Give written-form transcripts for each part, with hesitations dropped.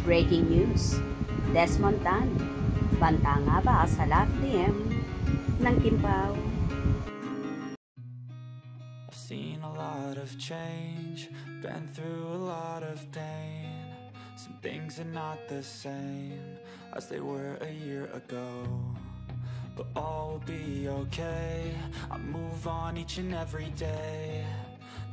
Breaking news, Desmond Tan, banta nga ba sa love team ng Kim Pao? I've seen a lot of change, been through a lot of pain. Some things are not the same as they were a year ago, but all will be okay. I move on each and every day.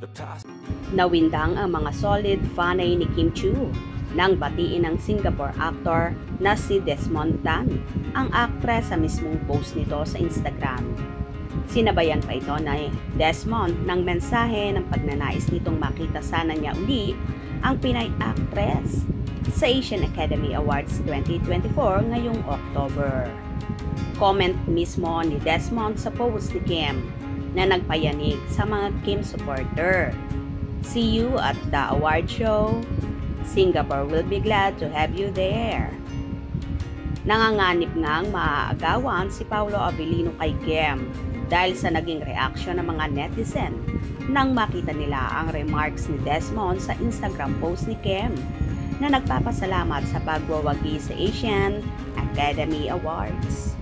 The past. Nawindang ang mga solid fanay ni Kim Chiu nang batiin ng Singapore actor na si Desmond Tan, ang actress sa mismong post nito sa Instagram. Sinabayan pa ito na Desmond ng mensahe ng pagnanais nitong makita sana niya uli ang Pinay actress sa Asian Academy Awards 2024 ngayong October. Comment mismo ni Desmond sa post ni Kim na nagpayanig sa mga Kim supporter. See you at the award show. Singapore will be glad to have you there. Nanganganib ngang maaagawan si Paolo Avellino kay Kim dahil sa naging reaksyon ng mga netizen nang makita nila ang remarks ni Desmond sa Instagram post ni Kim na nagpapasalamat sa pagwawagi sa Asian Academy Awards.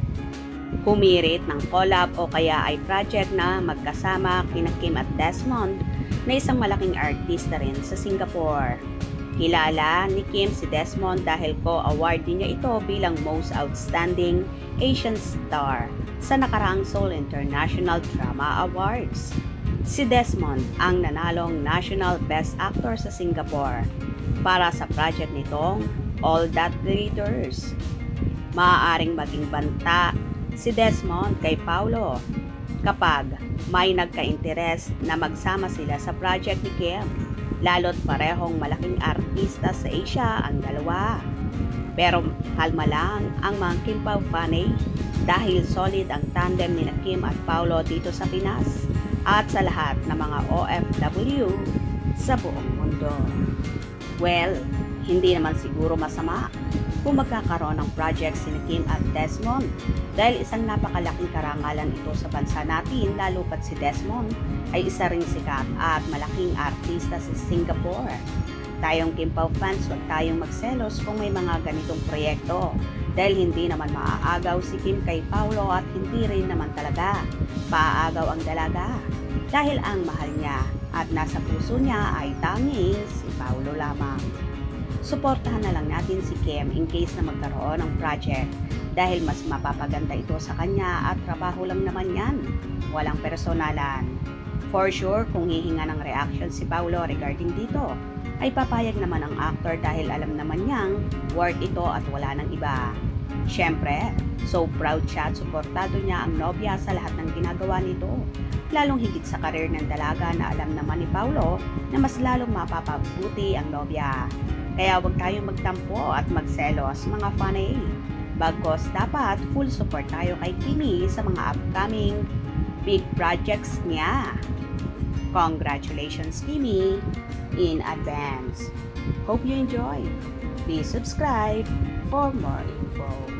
Humirit ng collab o kaya ay project na magkasama kina Kim at Desmond na isang malaking artista rin sa Singapore. Kilala ni Kim si Desmond dahil co-award din niya ito bilang Most Outstanding Asian Star sa nakaraang Seoul International Drama Awards. Si Desmond ang nanalong National Best Actor sa Singapore para sa project nitong All That Glitters. Maaaring maging banta si Desmond kay Paolo kapag may nagka-interes na magsama sila sa project ni Kim, lalo't parehong malaking artista sa Asia ang dalawa. Pero kalma lang ang mga Kim Pao fanay dahil solid ang tandem ni Kim at Paolo dito sa Pinas at sa lahat ng mga OFW sa buong mundo. Well, hindi naman siguro masama kung magkakaroon ng project si Kim at Desmond dahil isang napakalaking karangalan ito sa bansa natin, lalo pat si Desmond ay isa ring sikat at malaking artista sa Singapore. Tayong Kim Pao fans, huwag tayong magselos kung may mga ganitong proyekto dahil hindi naman maaagaw si Kim kay Paolo at hindi rin naman talaga paaagaw ang dalaga dahil ang mahal niya at nasa puso niya ay tanging si Paolo lamang. Suportahan na lang natin si Kim in case na magkaroon ng project dahil mas mapapaganda ito sa kanya at trabaho lang naman yan, walang personalan. For sure, kung hihinga ng reaction si Paolo regarding dito, ay papayag naman ang actor dahil alam naman niyang worth ito at wala nang iba. Siyempre, so proud siya at suportado niya ang nobya sa lahat ng ginagawa nito, lalong higit sa karir ng dalaga na alam naman ni Paolo na mas lalong mapapabuti ang nobya. Kaya huwag tayong magtampo at magselos mga fanay. Bagkos dapat full support tayo kay Kimi sa mga upcoming big projects niya. Congratulations Kimi in advance. Hope you enjoy. Please subscribe for more info.